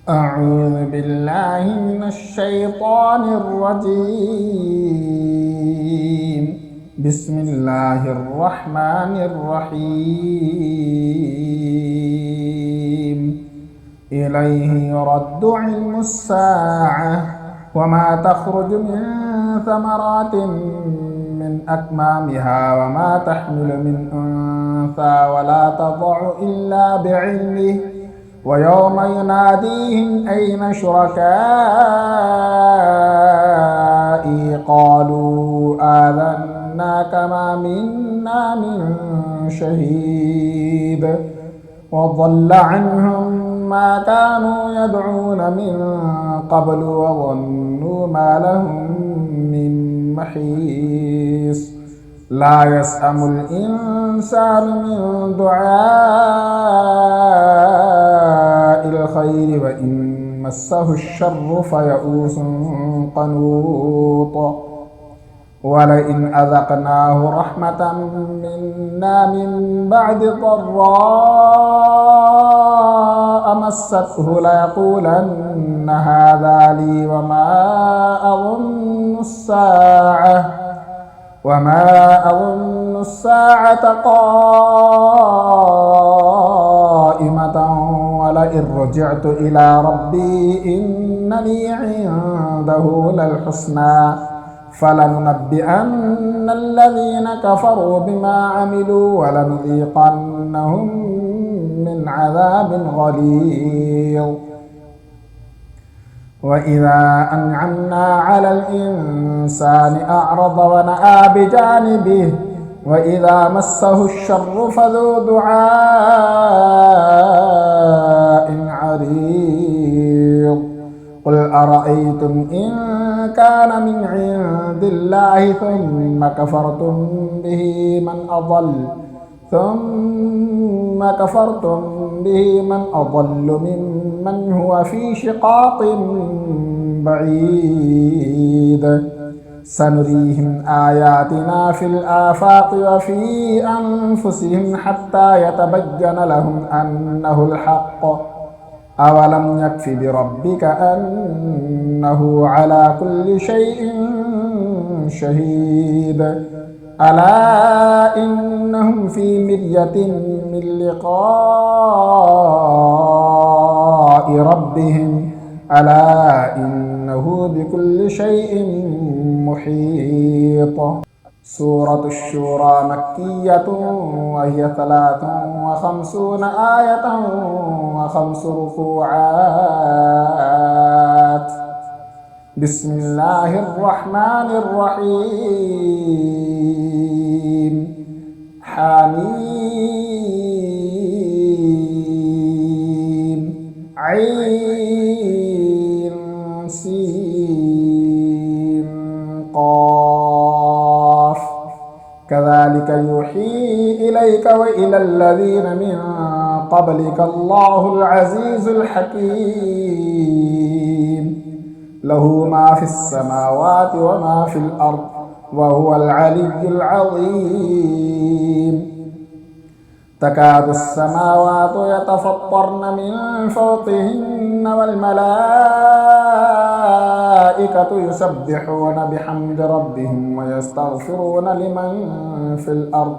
أعوذ بالله من الشيطان الرجيم. بسم الله الرحمن الرحيم. إليه يرد علم الساعة وما تخرج من ثمرات من أكمامها وما تحمل من أنثى ولا تضع إلا بعلمه ويوم يناديهم أين شركائي قالوا آذناك ما منا من شهيد وضل عنهم ما كانوا يدعون من قبل وظنوا ما لهم من محيص. لا يسأم الإنسان من دعاء الخير وإن مسه الشر فيئوس قنوط. ولئن أذقناه رحمة منا من بعد ضراء مسته ليقولن هذا لي وما أظن الساعة قائمة ولئن رجعت إلى ربي إن لي عنده للحسنى فلننبئن الذين كفروا بما عملوا ولنذيقنهم من عذاب غليظ. وإذا أنعمنا على الإنسان أعرض ونأى بجانبه وإذا مسه الشر فذو دعاء عريض. قل أرأيتم إن كان من عند الله ثم كفرتم به من أضل ممن هو في شقاق بعيد. سنريهم آياتنا في الآفاق وفي أنفسهم حتى يتبين لهم أنه الحق. أولم يكف بربك أنه على كل شيء شهيد. ألا إنهم في مرية من لقاء ربهم ألا إنه بكل شيء محيط. سورة الشورى مكية وهي 53 آية و5 ركوعات. بسم الله الرحمن الرحيم. حميم عين سين قاف. كذلك يوحي إليك وإلى الذين من قبلك الله العزيز الحكيم. له ما في السماوات وما في الأرض وهو العلي العظيم. تكاد السماوات يتفطرن من فوقهن والملائكة يسبحون بحمد ربهم ويستغفرون لمن في الأرض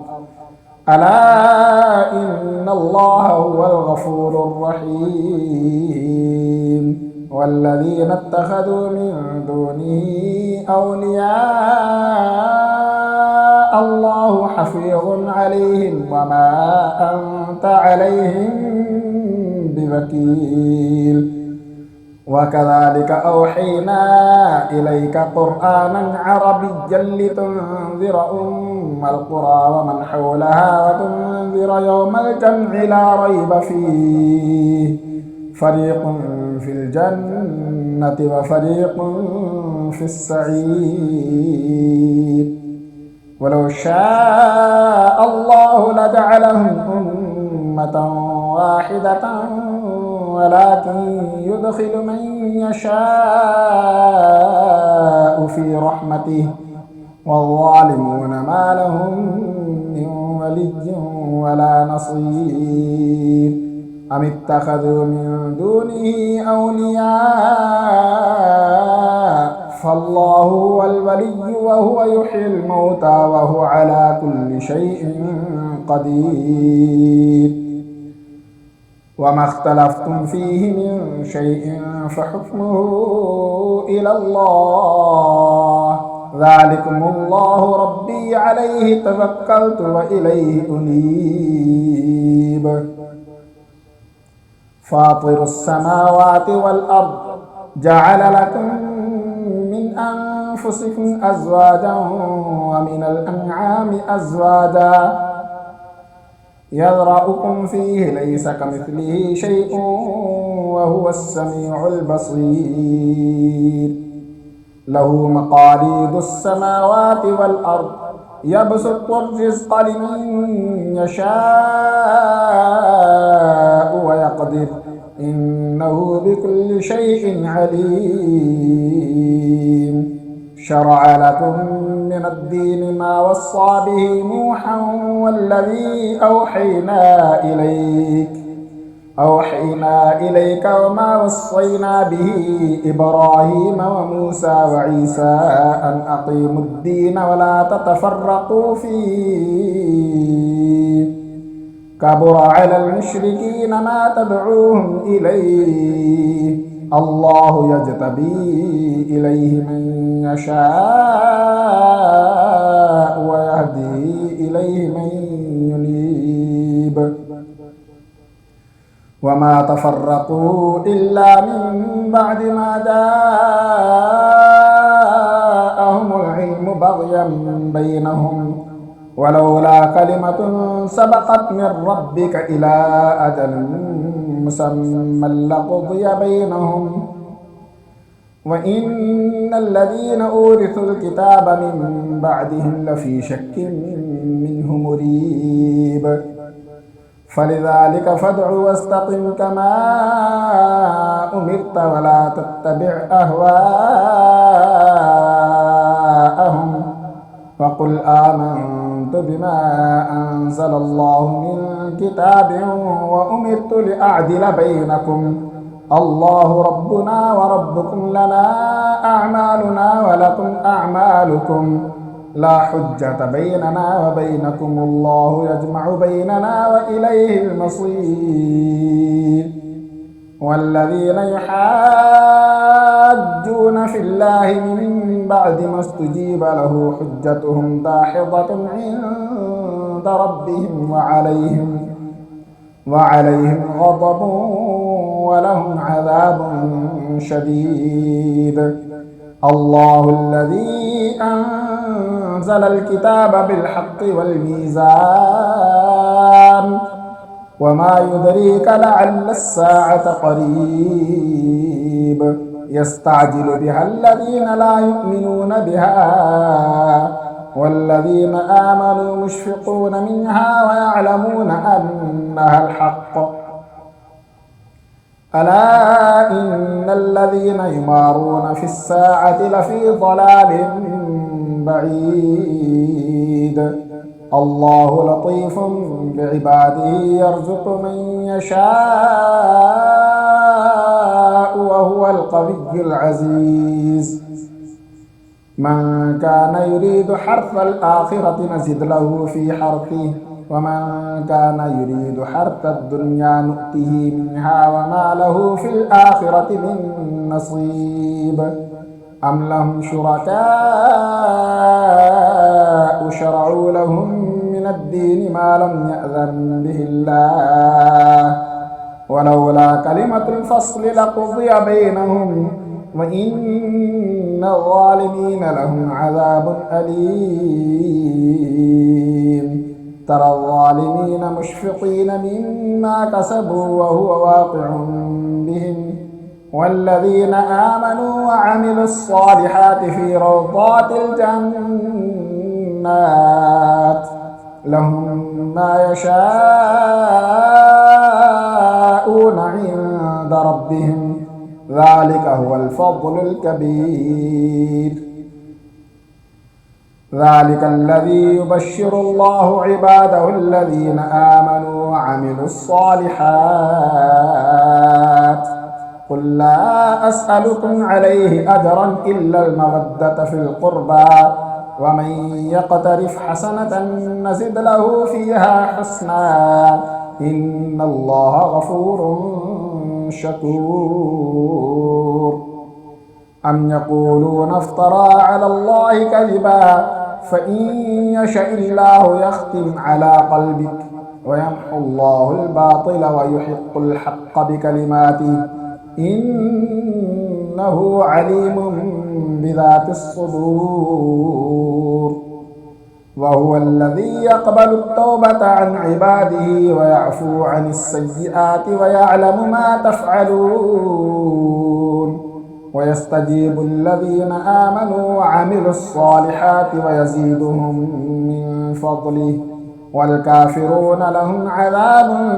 ألا إن الله هو الغفور الرحيم. والذين اتخذوا من دونه أولياء الله حفيظ عليهم وما أنت عليهم بوكيل. وكذلك أوحينا إليك قرآنا عربيا لتنذر أم القرى ومن حولها وتنذر يوم الجمع لا ريب فيه فريق في الجنة وفريق في السعير. ولو شاء الله لجعلهم أمة واحدة ولكن يدخل من يشاء في رحمته والظالمون ما لهم من ولي ولا نصير. أم اتخذوا من دونه أولياء فالله هو الولي وهو يحيي الموتى وهو على كل شيء قدير وما اختلفتم فيه من شيء فحكمه إلى الله ذلكم الله ربي عليه توكلت وإليه أنيب فاطر السماوات والأرض جعل لكم من أنفسكم أزواجا ومن الأنعام أزواجا يذرأكم فيه ليس كمثله شيء وهو السميع البصير له مقاليد السماوات والأرض يبسط الرزق لمن يشاء ويقدر إنه بكل شيء عليم شرع لكم من الدين ما وصى به نوحا والذي أوحينا إليك وما وصينا به إبراهيم وموسى وعيسى أن أقيموا الدين ولا تتفرقوا فيه كبر على المشركين ما تدعوهم إليه الله يجتبي إليه من يشاء ويهدي إليه من ينيب وما تفرقوا إلا من بعد ما جاءهم العلم بغيا بينهم ولولا كلمة سبقت من ربك إلى أجل مسمى لقضي بينهم وإن الذين أورثوا الكتاب من بعدهم لفي شك منه مريب فلذلك فادع واستقم كما أمرت ولا تتبع أهواءهم وقل آمنت بما أنزل الله من كتاب وأمرت لأعدل بينكم الله ربنا وربكم لنا أعمالنا ولكم أعمالكم لا حجة بيننا وبينكم الله يجمع بيننا وإليه المصير والذين يحاجون في الله من بعد ما استجيب له حجتهم داحضة عند ربهم وعليهم غضب ولهم عذاب شديد الله الذي أنزل الكتاب بالحق والميزان وما يدريك لعل الساعة قريب يستعجل بها الذين لا يؤمنون بها والذين آمنوا مشفقون منها ويعلمون أنها الحق ألا إن الذين يمارون في الساعة لفي ضلال بعيد الله لطيف بعباده يرزق من يشاء وهو القوي العزيز من كان يريد حرث الآخرة نزد له في حرثه ومن كان يريد حرث الدنيا نؤته منها وما له في الآخرة من نصيب أم لهم شركاء شرعوا لهم من الدين ما لم يأذن به الله ولولا كلمة الفصل لقضي بينهم وإن الظالمين لهم عذاب أليم ترى الظالمين مشفقين مما كسبوا وهو واقع بهم والذين آمنوا وعملوا الصالحات في روضات الجنات لهم ما يشاءون عند ربهم ذلك هو الفضل الكبير ذلك الذي يبشر الله عباده الذين آمنوا وعملوا الصالحات. قل لا أسألكم عليه أجرا إلا المودة في القربى، ومن يقترف حسنة نزد له فيها حسنا، إن الله غفور شكور. أم يقولون افترى على الله كذبا، فإن يشأ الله يختم على قلبك ويمحو الله الباطل ويحق الحق بكلماته، إنه عليم بذات الصدور. وهو الذي يقبل التوبة عن عباده ويعفو عن السيئات ويعلم ما تفعلون، ويستجيب الذين آمنوا وعملوا الصالحات ويزيدهم من فضله، والكافرون لهم عذاب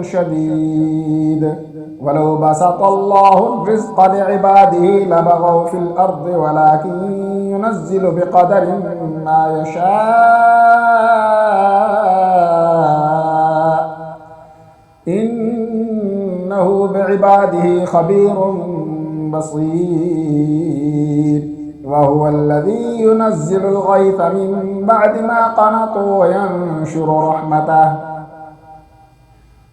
شديد. ولو بسط الله الرزق لعباده لبغوا في الأرض، ولكن ينزل بقدر ما يشاء، إنه بعباده خبير بصير. وهو الذي ينزل الغيث من بعد ما قنطوا وينشر رحمته،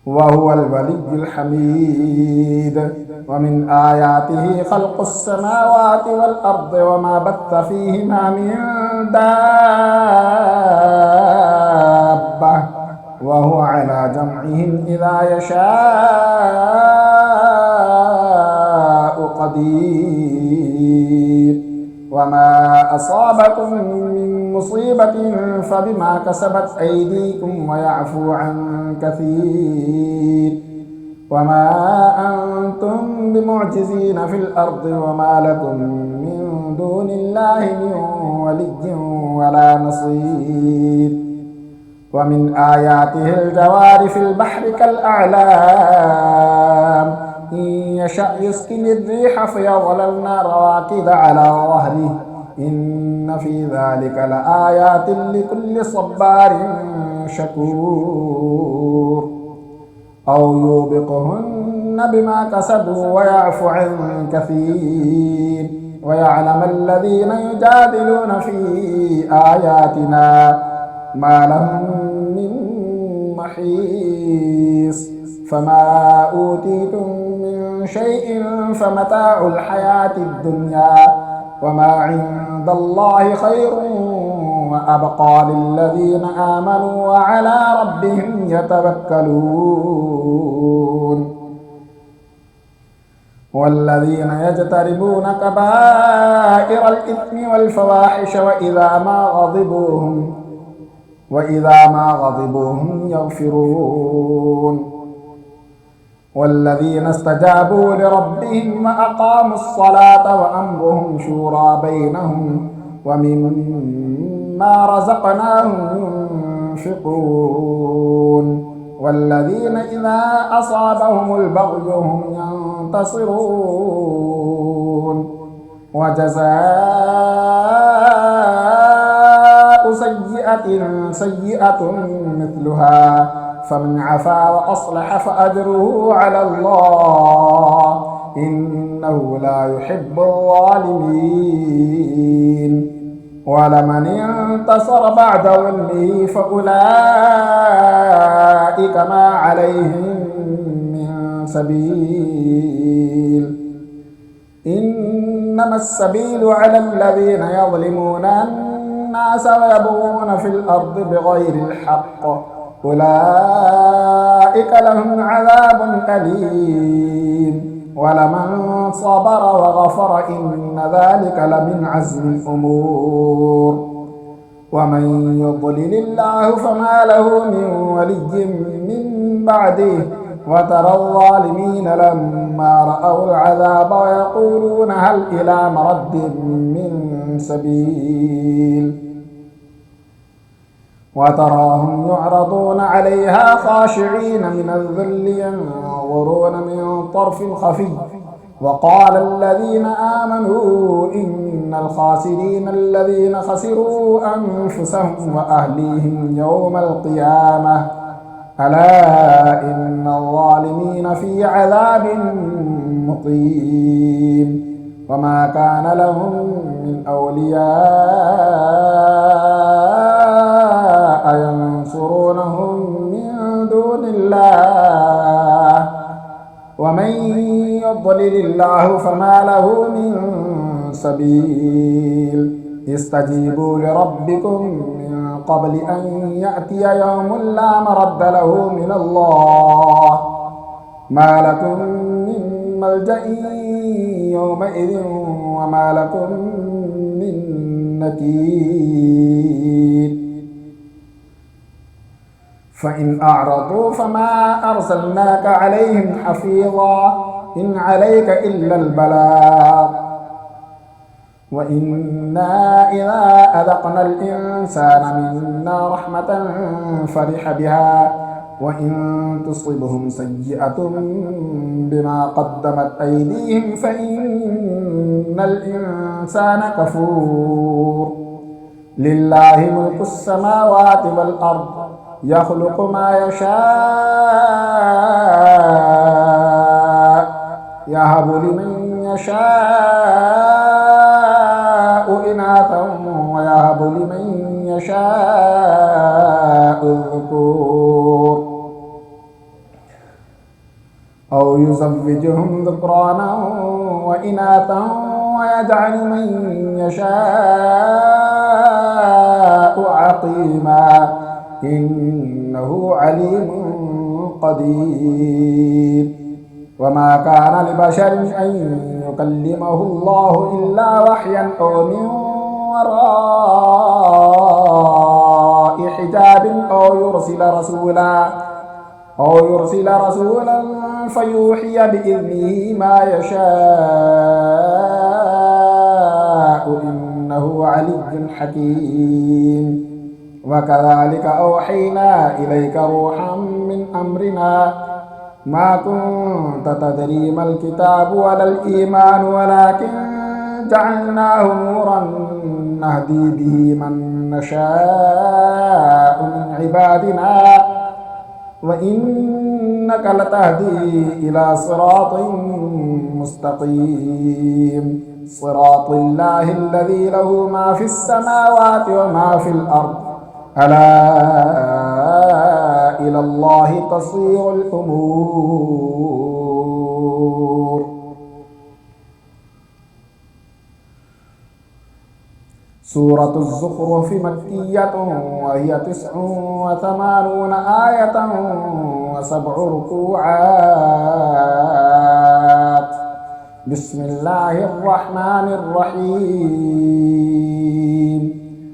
وهو الولي الحميد. ومن آياته خلق السماوات والأرض وما بث فيهما من دابة، وهو على جمعهم إذا يشاء قدير. وما أصابكم من مصيبة فبما كسبت أيديكم ويعفو عن كثير. وما أنتم بمعجزين في الأرض وما لكم من دون الله من ولي ولا نصير. ومن آياته الجوار في البحر كالأعلام، إن يشأ يسكن الريح فيظللن رواكد على ظهره، إن في ذلك لآيات لكل صبار شكور. أو يوبقهن بما كسبوا ويعفو عن كثير، ويعلم الذين يجادلون في آياتنا ما لهم من محيص. فما أوتيتم من شيء فمتاع الحياة الدنيا، وما عند الله خير وأبقى للذين آمنوا وعلى ربهم يتوكلون. والذين يجتنبون كبائر الإثم والفواحش وإذا ما غضبوا هم يغفرون. والذين استجابوا لربهم وأقاموا الصلاة وأمرهم شورى بينهم ومما رزقناهم ينفقون. والذين إذا أصابهم البغي هم ينتصرون. وجزاء سيئة مثلها، فمن عفا وأصلح فأجره على الله، إنه لا يحب الظالمين. ولمن انتصر بعد ظلمه فأولئك ما عليهم من سبيل. إنما السبيل على الذين يظلمون الناس ويبغون في الأرض بغير الحق، أولئك لهم عذاب أليم. ولمن صبر وغفر إن ذلك لمن عزم الأمور. ومن يضلل الله فما له من ولي من بعده. وترى الظالمين لما رأوا العذاب ويقولون هل إلى مرد من سبيل. وتراهم يعرضون عليها خاشعين من الذل ينظرون من طرف خفي. وقال الذين آمنوا إن الخاسرين الذين خسروا أنفسهم وأهليهم يوم القيامة ألا إن الظالمين في عذاب مقيم وما كان لهم من أولياء ينصرونهم من دون الله ومن يضلل الله فما له من سبيل استجيبوا لربكم من قبل أن يأتي يوم لا مرد له من الله ما لكم من ملجأ يومئذ وما لكم من نكير فإن أعرضوا فما أرسلناك عليهم حفيظا إن عليك إلا البلاغ وإنا إذا أذقنا الإنسان منا رحمة فرح بها وإن تصبهم سيئة بما قدمت أيديهم فإن الإنسان كفور لله ملك السماوات والأرض يخلق ما يشاء يهب لمن يشاء إناثا ويهب لمن يشاء الذكور أو يزوجهم ذكرانا وإناثا ويجعل من يشاء عقيما إنه عليم قدير وما كان لبشر أن يكلمه الله إلا وحيا أو من وراء حجاب أو يرسل رسولا فيوحي بإذنه ما يشاء إنه علي حكيم وكذلك أوحينا إليك روحا من أمرنا ما كنت تدري ما الكتاب ولا الإيمان ولكن جعلناه نورا نهدي به من نشاء من عبادنا وإنك لتهدي إلى صراط مستقيم صراط الله الذي له ما في السماوات وما في الأرض ألا إلى الله تصير الأمور سورة الزخرف مكية وهي 89 آية و7 ركوعات بسم الله الرحمن الرحيم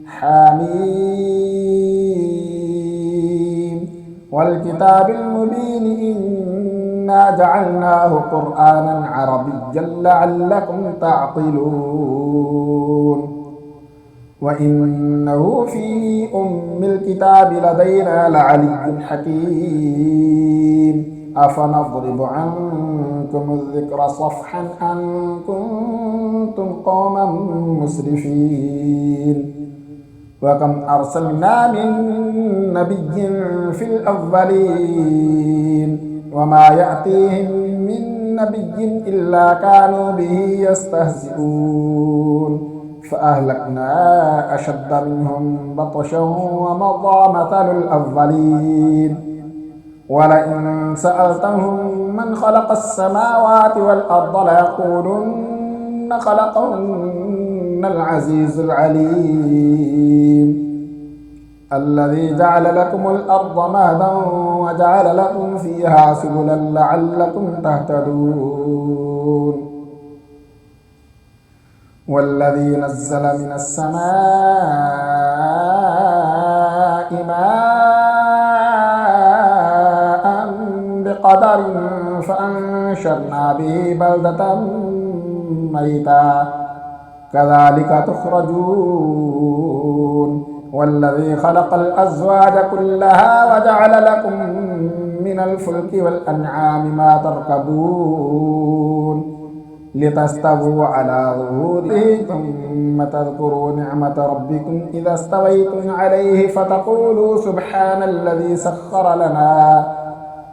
حميم والكتاب المبين إنا جعلناه قرآنا عربيا لعلكم تعقلون وإنه في أم الكتاب لدينا لعلي حكيم أفنضرب عنكم الذكر صفحا أن كنتم قوما مسرفين وكم أرسلنا من نبي في الأولين وما يأتيهم من نبي إلا كانوا به يستهزئون فأهلكنا أشد منهم بطشا ومضى مثل الأولين ولئن سألتهم من خلق السماوات والأرض ليقولن خلقهن العزيز العليم الذي جعل لكم الأرض مهدا وجعل لكم فيها سبلا لعلكم تهتدون والذي نزل من السماء ماء بقدر فأنشرنا به بلدة ميتا كذلك تخرجون والذي خلق الأزواج كلها وجعل لكم من الفلك والأنعام ما تركبون لتستووا على ظهوره ثم تذكروا نعمة ربكم إذا استويتم عليه فتقولوا سبحان الذي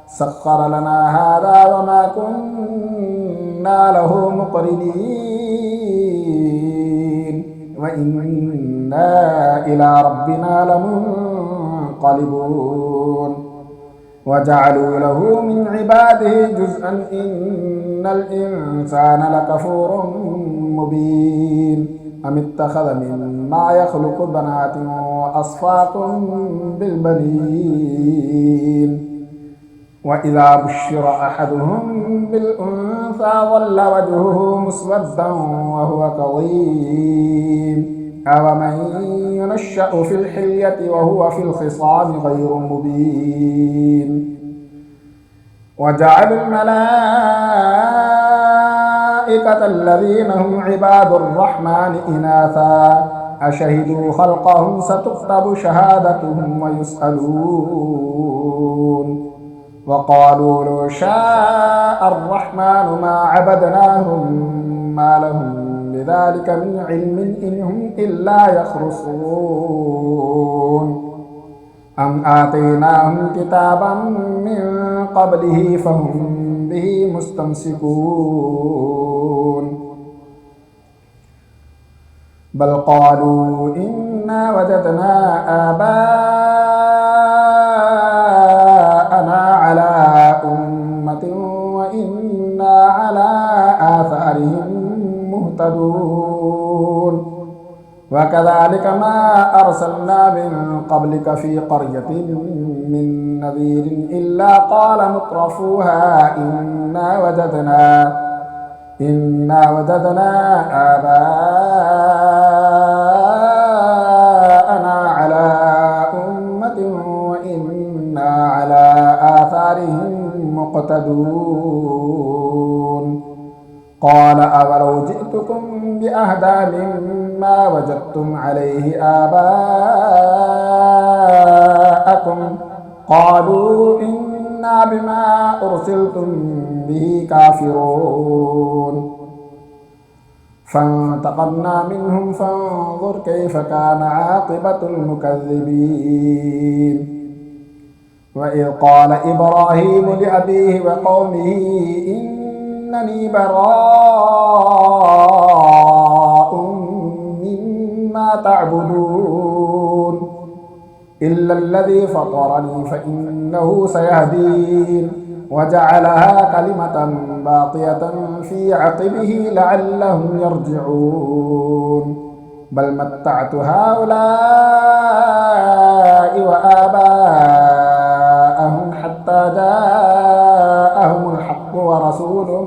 سخر لنا هذا وما كنا له مقرنين وإنا إلى ربنا لمنقلبون وجعلوا له من عباده جزءا إن الإنسان لكفور مبين أم اتخذ مما يخلق بنات وأصفاكم بالبنين وإذا بشر أحدهم بالأنثى ظل وجهه مسودا وهو كظيم أومن ينشأ في الحلية وهو في الخصام غير مبين وجعلوا الملائكة الذين هم عباد الرحمن إناثا أشهدوا خلقهم ستكتب شهادتهم ويسألون وقالوا لو شاء الرحمن ما عبدناهم ما لهم بذلك من علم إن هم إلا يخرصون أم آتيناهم كتابا من قبله فهم به مستمسكون بل قالوا إنا وجدنا آباءنا على أمة وإنا على آثارهم مهتدون وكذلك ما أرسلنا من قبلك في قرية من نذير إلا قال مترفوها إنا وجدنا آباءنا على أمة وإنا على آثارهم مقتدون قال أولو جئتكم بأهدى مما وجدتم عليه آباءكم قالوا إنا بما أرسلتم به كافرون فانتقمنا منهم فانظر كيف كان عاقبة المكذبين وإذ قال إبراهيم لأبيه وقومه إنني براء مما تعبدون إلا الذي فطرني فإنه سيهدين وجعلها كلمة باقية في عقبه لعلهم يرجعون بل متعت هؤلاء وآباءهم حتى جاءهم الحق ورسول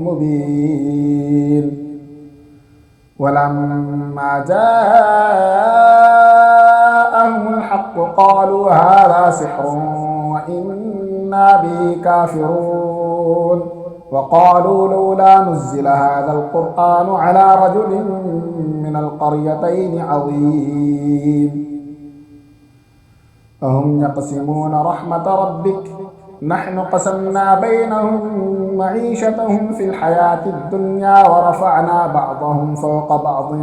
مبين ولما جاءهم الحق قالوا هذا سحر وإنا به كافرون وقالوا لولا نزل هذا القرآن على رجل من القريتين عظيم أهم يقسمون رحمة ربك نحن قسمنا بينهم معيشتهم في الحياة الدنيا ورفعنا بعضهم فوق بعض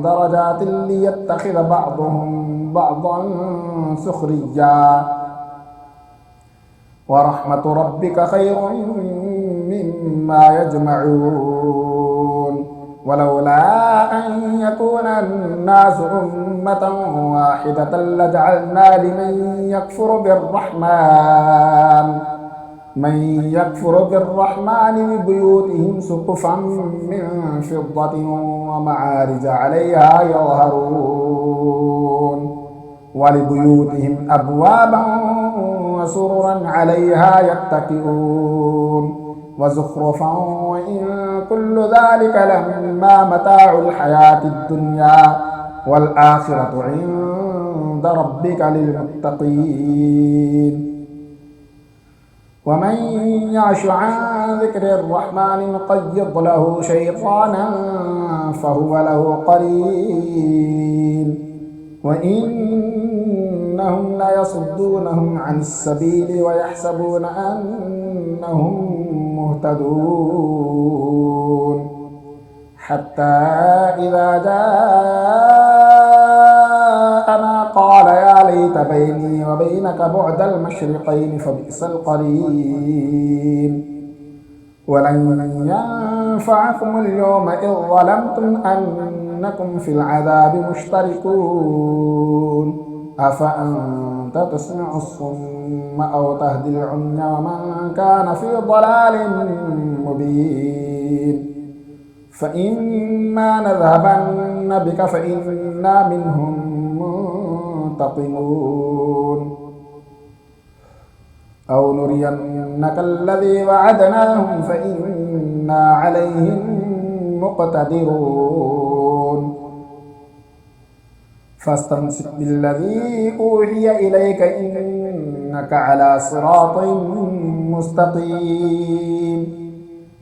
درجات ليتخذ بعضهم بعضا سخريا ورحمة ربك خير مما يجمعون ولولا أن يكون الناس أمة واحدة لجعلنا من يكفر بالرحمن لبيوتهم سقفا من فضة ومعارج عليها يظهرون ولبيوتهم أبوابا وسررا عليها يتكئون وزخرفا وإن كل ذلك لما متاع الحياة الدنيا والآخرة عند ربك للمتقين ومن يعش عن ذكر الرحمن نقيض له شيطانا فهو له قرين وإنهم ليصدونهم عن السبيل ويحسبون أنهم مهتدون حتى إذا جاءنا قال يا ليت بيني وبينك بعد المشرقين فبئس القرين ولن ينفعكم اليوم إذ ظلمتم أنكم في العذاب مشتركون أفأنت تسمع الصم أو تهدي العمي ومن كان في ضلال مبين فإما نذهبن بك فإنا منهم منتقمون أو نرينك الذي وعدناهم فإنا عليهم مقتدرون فاستمسك بالذي أوحي إليك إنك على صراط مستقيم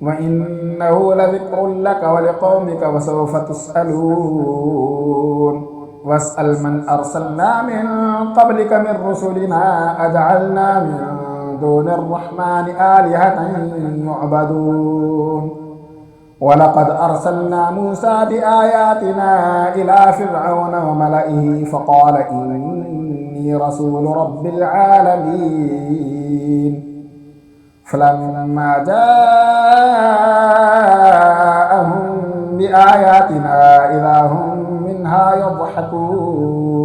وإنه لذكر لك ولقومك وسوف تسألون واسأل من أرسلنا من قبلك من رسلنا أجعلنا من دون الرحمن آلهة يعبدون ولقد أرسلنا موسى بآياتنا إلى فرعون وملئه فقال إني رسول رب العالمين فلما جاءهم بآياتنا إذا هم منها يضحكون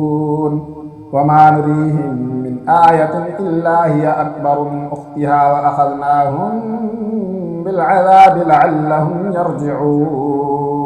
وما نريهم من آية إلا هي أكبر من أختها وأخذناهم بالعذاب لعلهم يرجعون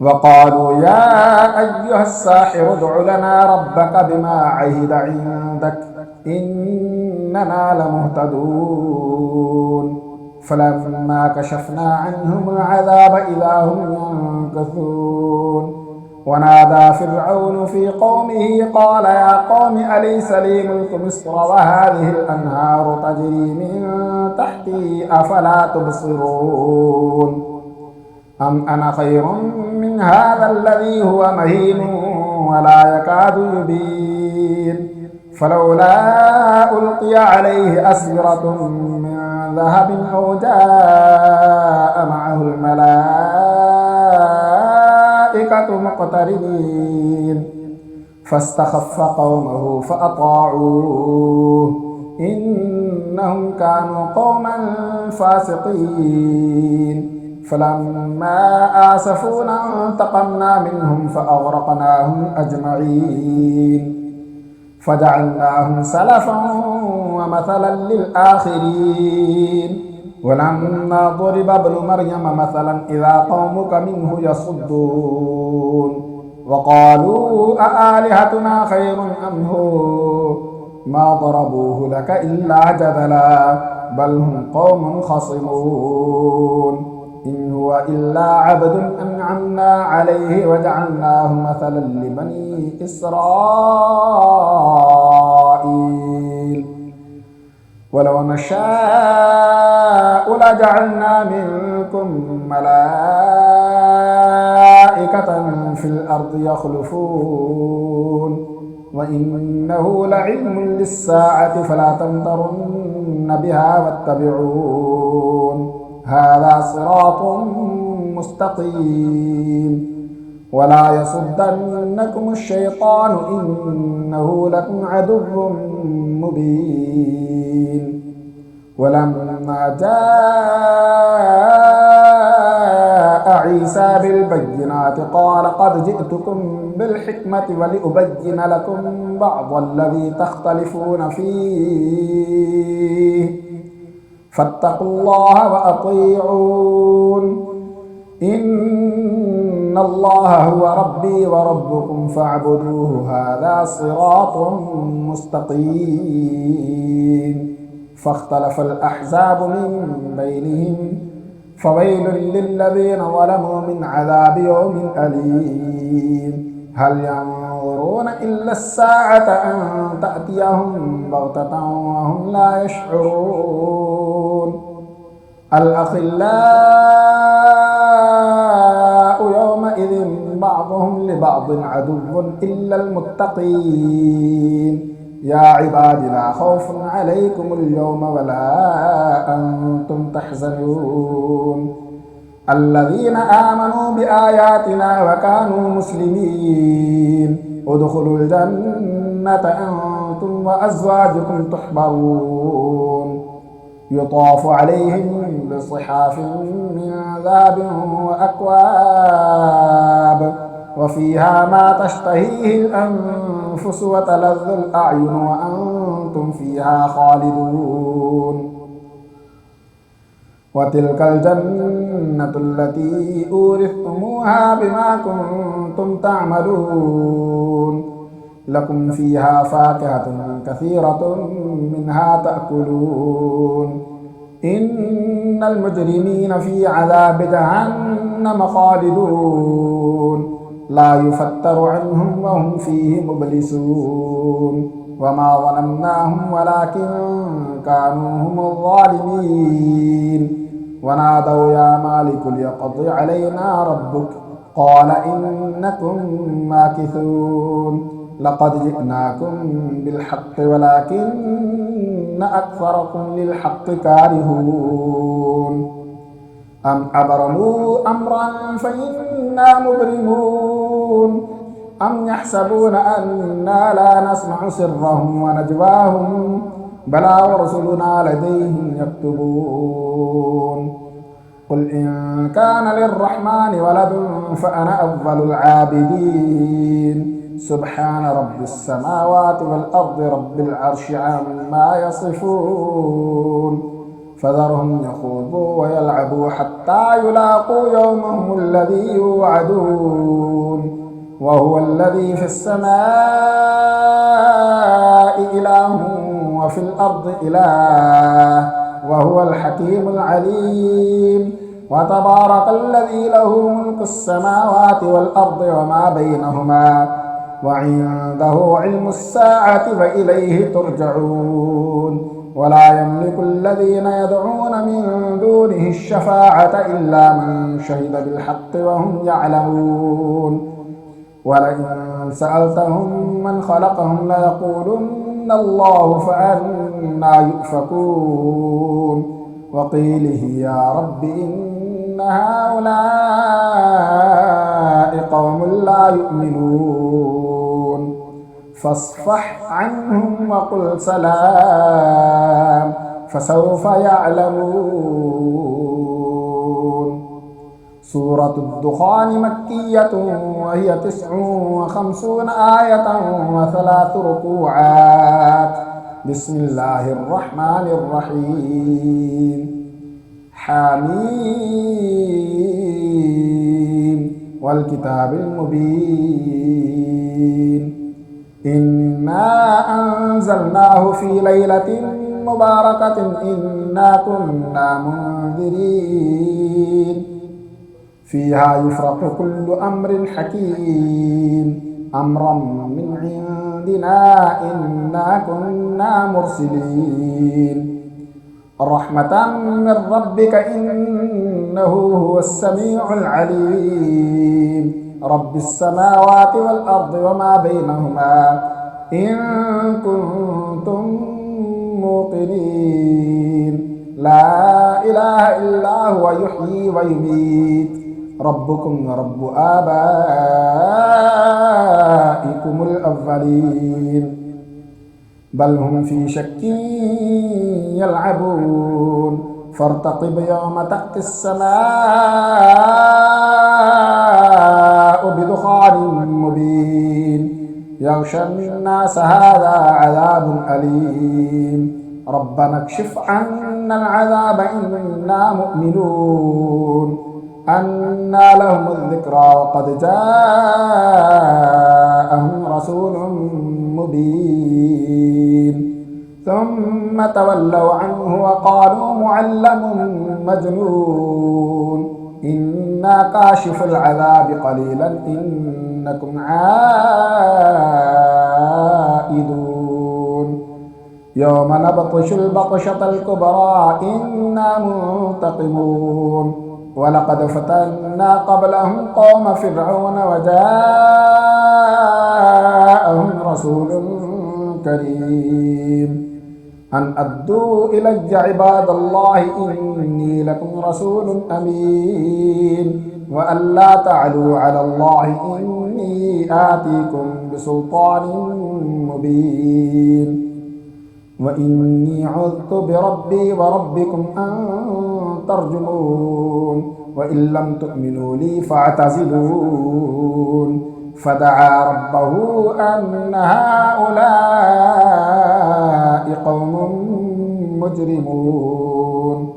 وقالوا يا أيها الساحر ادع لنا ربك بما عهد عندك إننا لمهتدون فلما كشفنا عنهم العذاب إذا هم ينكثون ونادى فرعون في قومه قال يا قوم أليس لي ملك مصر وهذه الأنهار تجري من تحتي أفلا تبصرون أم أنا خير من هذا الذي هو مهين ولا يكاد يبين فلولا ألقي عليه أسورة من ذهب أو جاء معه الملائكة مقترنين فاستخف قومه فأطاعوه إنهم كانوا قوما فاسقين فلما آسفونا انتقمنا منهم فأغرقناهم أجمعين فجعلناهم سلفا ومثلا للآخرين ولما ضرب ابن مريم مثلا إذا قومك منه يصدون وقالوا أآلهتنا خير أم هو ما ضربوه لك إلا جدلا بل هم قوم خصمون إن هو إلا عبد أنعمنا عليه وجعلناه مثلا لبني إسرائيل ولو نشاء لجعلنا منكم ملائكة في الأرض يخلفون وإنه لعلم للساعة فلا تمترن بها واتبعون هذا صراط مستقيم ولا يصدنكم الشيطان إنه لكم عدو مبين ولما جاء عيسى بالبينات قال قد جئتكم بالحكمة ولأبين لكم بعض الذي تختلفون فيه فاتقوا الله وأطيعون إن الله هو ربي وربكم فاعبدوه هذا صراط مستقيم فاختلف الأحزاب من بينهم فويل للذين ظلموا من عذاب يوم أليم هل ينظرون إلا الساعة أن تأتيهم بغتة وهم لا يشعرون الأخلاء يومئذ بعضهم لبعض عدو إلا المتقين يا عباد لا خوف عليكم اليوم ولا أنتم تحزنون الذين آمنوا بآياتنا وكانوا مسلمين ادخلوا الجنة أنتم وأزواجكم تحبرون يطاف عليهم بصحاف من ذهب وأكواب وفيها ما تشتهيه الأنفس وتلذ الأعين وأنتم فيها خالدون وتلك الجنة التي أورثتموها بما كنتم تعملون لكم فيها فاكهة كثيرة منها تأكلون إن المجرمين في عذاب جهنم خالدون لا يفتر عنهم وهم فيه مبلسون وما ظلمناهم ولكن كانوا هم الظالمين ونادوا يا مالك ليقضي علينا ربك قال إنكم ماكثون لقد جئناكم بالحق ولكن أكثركم للحق كارهون أم أبرموا أمرا فإنا مبرمون أم يحسبون أنا لا نسمع سرهم ونجواهم بلى ورسلنا لديهم يكتبون قل إن كان للرحمن ولد فأنا أول العابدين سبحان رب السماوات والأرض رب العرش عما يصفون فذرهم يخوضوا ويلعبوا حتى يلاقوا يومهم الذي يوعدون وهو الذي في السماء إله وفي الأرض إله وهو الحكيم العليم وتبارك الذي له ملك السماوات والأرض وما بينهما وعنده علم الساعة وإليه ترجعون ولا يملك الذين يدعون من دونه الشفاعة إلا من شهد بالحق وهم يعلمون ولئن سألتهم من خلقهم ليقولن الله فأنا يؤفكون وقيله يا رب إن هؤلاء قوم لا يؤمنون فاصفح عنهم وقل سلام فسوف يعلمون سورة الدخان مكية وهي 59 آية و3 ركوعات بسم الله الرحمن الرحيم حميم والكتاب المبين إنا أنزلناه في ليلة مباركة إنا كنا منذرين فيها يفرق كل أمر حكيم أمرا من عندنا إنا كنا مرسلين رحمة من ربك إنه هو السميع العليم رب السماوات والأرض وما بينهما إن كنتم موقنين لا إله إلا هو يحيي ويميت ربكم رب آبائكم الأولين بل هم في شك يلعبون فارتقب يوم تأتي السماء بدخان مبين يغشى الناس هذا عذاب أليم ربنا اكشف عنا العذاب إنا مؤمنون أنى لهم الذكرى وقد جاءهم رسول مبين ثم تولوا عنه وقالوا معلم مجنون إنا كاشف العذاب قليلا إنكم عائدون يوم نبطش البطشة الكبرى إنا منتقمون ولقد فتنا قبلهم قوم فرعون وجاءهم رسول كريم أن أدوا إلي عباد الله إني لكم رسول أمين وأن لا تعلوا على الله إني آتيكم بسلطان مبين وإني عذت بربي وربكم أن ترجمون وإن لم تؤمنوا لي فاعتزلون فدعا ربه أن هؤلاء قوم مجرمون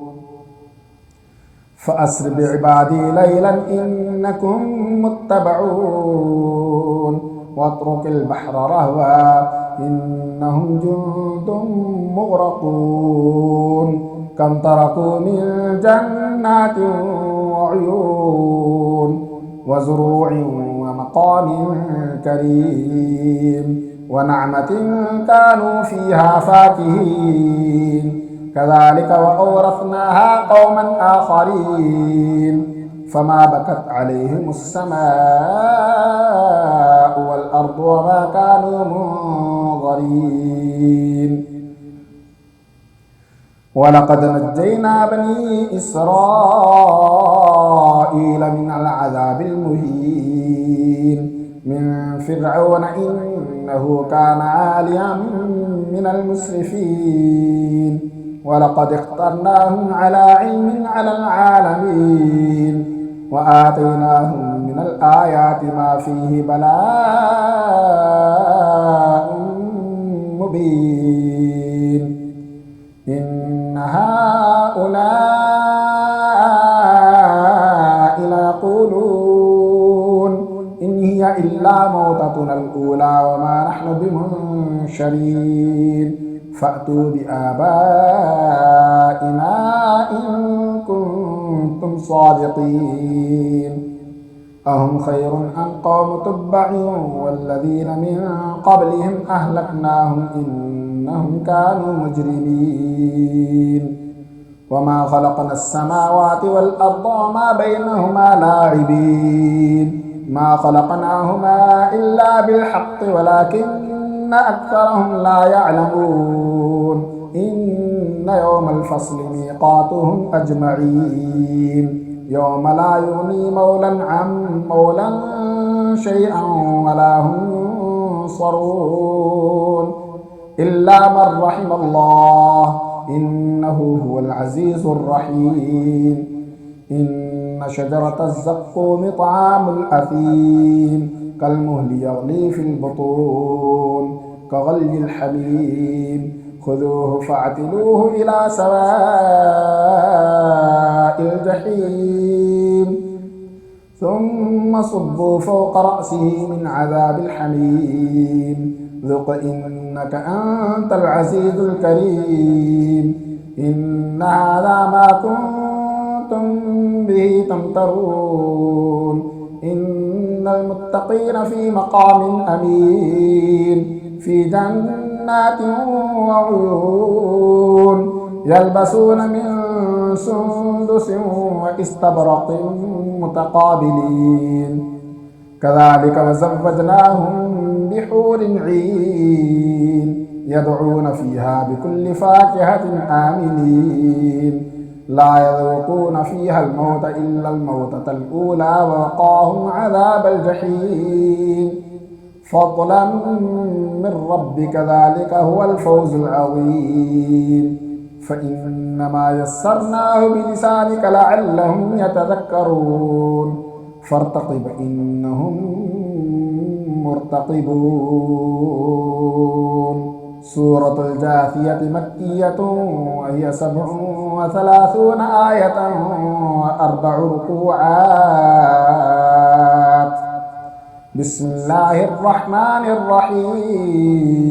فأسر بعبادي ليلا إنكم متبعون واترك البحر رهوا إنهم جند مغرقون كم تركوا من جنات وعيون وزروع ومقام كريم ونعمة كانوا فيها فاكهين كذلك وأورثناها قوما آخرين فما بكت عليهم السماء والأرض وما كانوا منظرين ولقد نجينا بني إسرائيل من العذاب المهين من فرعون إنه كان عاليا من المسرفين ولقد اخترناهم على علم على العالمين وآتيناهم من الآيات ما فيه بلاء مبين إن هؤلاء ليقولون إن هي إلا موتتنا الأولى وما نحن بمنشرين فأتوا بآبائنا إن كنتم صادقين أهم خير أم قوم تبع والذين من قبلهم أهلكناهم إنهم كانوا مجرمين وما خلقنا السماوات والأرض وما بينهما لاعبين ما خلقناهما إلا بالحق ولكن أكثرهم لا يعلمون إن يوم الفصل ميقاتهم أجمعين يوم لا يغني مولى عن مولى شيئا ولا هم ينصرون إلا من رحم الله إنه هو العزيز الرحيم إن شجرة الزقوم طعام الأثيم كالمهل يغلي في البطون كغلي الحميم خذوه فاعتلوه إلى سواء الجحيم ثم صبوا فوق رأسه من عذاب الحميم ذق إنك أنت العزيز الكريم إن هذا ما كنتم به تمترون إن المتقين في مقام أمين في جنات وعيون يلبسون من سندس واستبرق متقابلين كذلك وزوجناهم بحور عين يدعون فيها بكل فاكهة آمنين لا يذوقون فيها الموت إلا الموتة الأولى ووقاهم عذاب الجحيم فضلا من ربك ذلك هو الفوز العظيم فإنما يسرناه بلسانك لعلهم يتذكرون فارتقب إنهم مرتقبون سورة الجاثية مكية وهي 37 آية و4 ركوعات بسم الله الرحمن الرحيم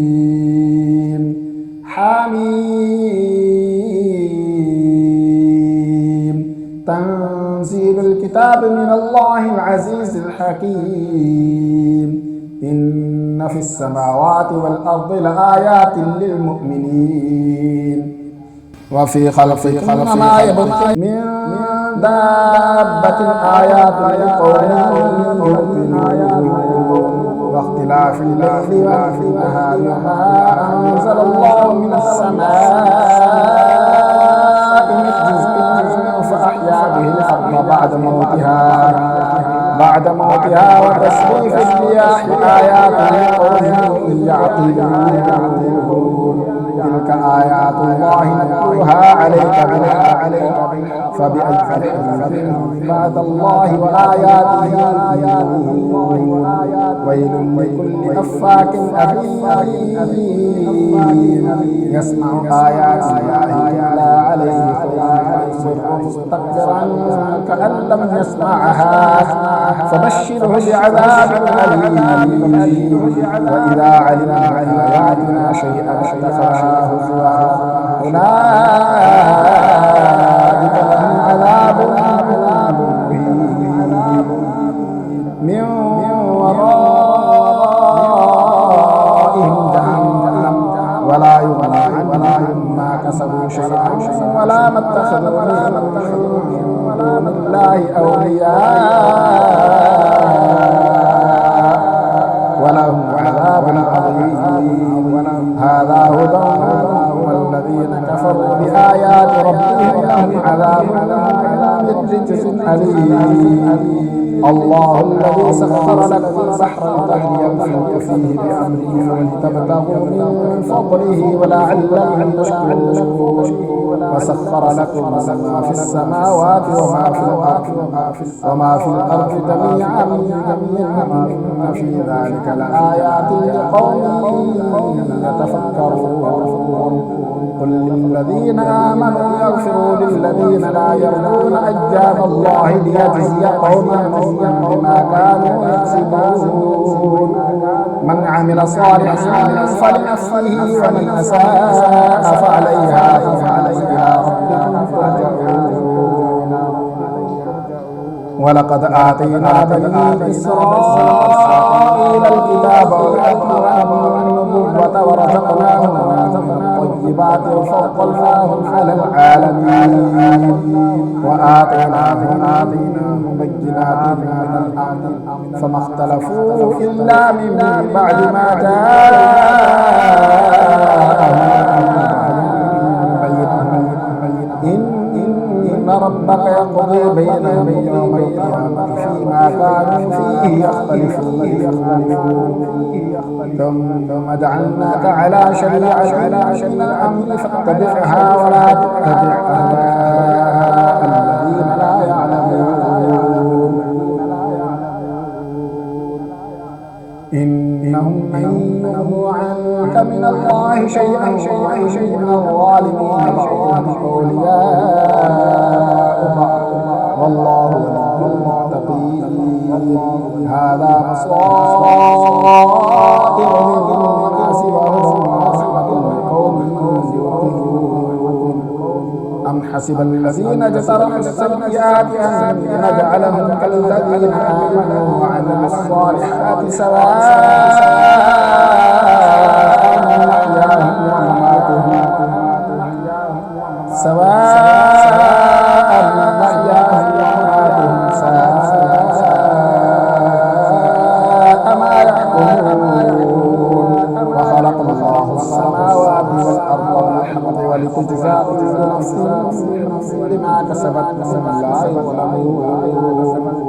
حميم تنزيل الكتاب من الله العزيز الحكيم إن في السماوات والأرض لآيات للمؤمنين وفي خلقكم ما يبث من دابة آيات لقوم يؤمنون واختلاف الليل والنهار وما أنزل الله من السماء من رزق فأحيا به الأرض بعد موتها وتصريف الرياح آيات لقوم يعقلون تلك آيات الله نتلوها عليك بالحق فبأي حديث بعد الله وآياته يؤمنون ويل لكل أفاك أثيم يسمع آيات الله يتلى عليه فيصر مستكبرا كأن لم يسمعها فبشره بعذاب أليم وإذا علم من آياتنا شيئا اتخذها هزوا أولئك لهم عذاب مهين من ورائهم جهنم ولا يغنى عنهم ما كسبوا شيئا ولا ما اتخذوا من دون الله أولياء ولهم عذاب عظيم هذا هدى والذين كفروا بآيات ربهم لهم عذاب من رجس أليم الله الذي سخر لكم البحر لتجري الفلك فيه بأمره ولتبتغوا من فضله ولعلكم تشكرون وسخر لكم ما في السماوات وما في الأرض جميعا إن في ذلك لآيات لقوم يتفكرون قل للذين آمنوا يغفروا للذين لا يرجون أيام الله ليجزي قوما بما كانوا يكسبون من عمل صالحا فلنفسه ومن أساء فعليها إلى ربكم ترجعون ولقد آتينا بني إسرائيل الكتاب والنبوة ورزقناهم الطيبات وفضلناهم على العالمين وآتيناهم بينات من الأمر فما اختلفوا إلا من بعد ما جاءهم إن ربك يقضي بينهم يوم القيامة فيما كانوا فيه يختلفون ثم جعلناك على شريعة من الأمر فاتبعها ولا تتبع أهواء الذين لا يعلمون إنهم من يغنوا عنك من الله شيئا من الظالمين بعضهم أولياء بعض والله ولي المتقين هذا بصائر للناس وهدى ورحمة لقوم يوقنون أم حسب الذين اجترحوا السيئات أن نجعلهم كالذين آمنوا وعملوا الصالحات سواء محياهم ومماتهم ساء ما يحكمون وخلق الله السماوات والأرض بالحق ولتجزى كل نفس بما كسبت وهم لا يظلمون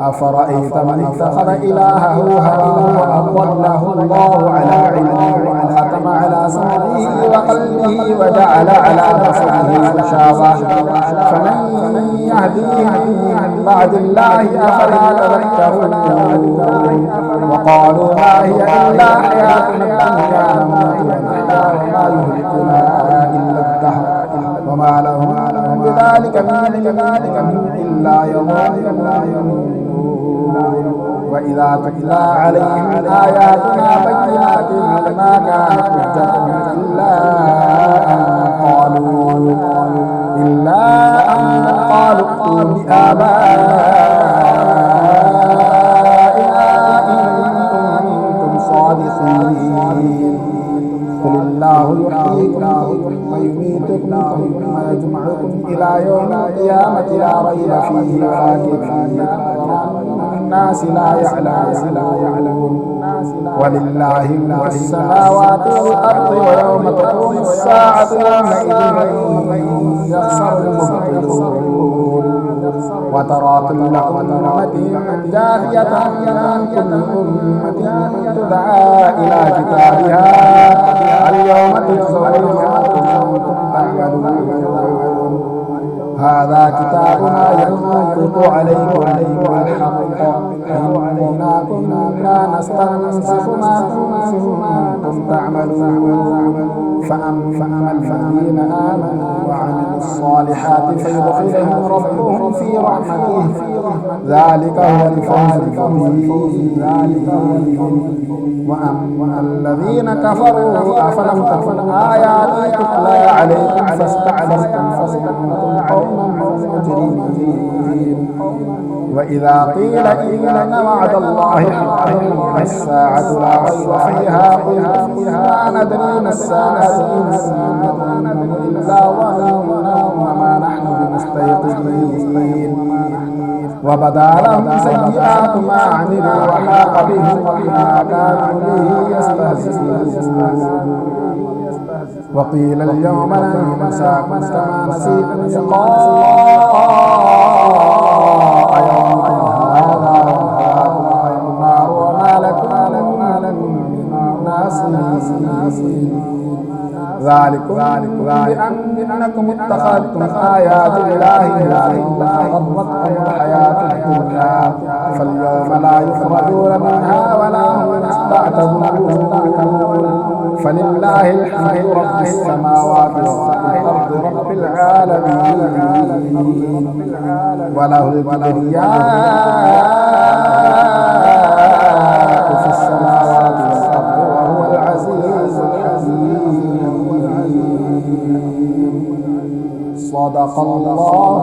أفرأيت من اتخذ إلهه هواه وأضله الله على علمه وختم على سمعه وقلبه وجعل على بصره غشاوة فمن يهديه من بعد الله أفلا تذكرون وقالوا ما هي إلا حياتنا الدنيا نموت ونحيا وما يهلكنا إلا الدهر وما لهم بذلك من إلا يظنون وإذا تتلى عليهم آياتنا بينات ما كانت حجتهم إلا أن قالوا ائتوا بآبائنا إن كنتم صادقين قل الله يحييكم ثم يميتكم ثم يجمعكم إلى يوم القيامة لا ريب فيه ولكن الناس لا يعلمون ولله ملك السماوات والأرض ويوم تقوم الساعة يومئذ يخسر المبطلون وترى كل أمة جاثية كل أمة تدعى إلى كتابها اليوم تجزون ما كنتم تعملون هذا كتابنا ينطق عليكم بالحق إنا كنا نستنسخ ما كنتم تعملون فأما الذين آمنوا وعملوا الصالحات فيدخلهم ربهم في رحمته ذلك هو الفوز المبين وأما الذين كفروا أفلم تكن آياتي تتلى عليكم فاستعجلتم فكنتم قوما مجرمين وإذا قيل إن وعد الله حق والساعة لا ريب فيها قلتم ما ندري ما الساعة إن نظن إلا ظنا وما نحن بمستيقظين وبدا لهم سيئات ما عملوا وحاق بهم ما كانوا به يستهزئون وقيل اليوم ننساكم كما نسيتم لقاء يومكم هذا ومأواكم النار وما لكم من ناصرين ذلكم بأنكم اتخذتم آيات الله وغرتكم الحياة الدنيا فاليوم لا يخرجون منها ولا هم يستعتبون فلله الحمد رب السماوات والأرض رب العالمين وله الكبرياء في السماوات والأرض وهو العزيز الحكيم صدق الله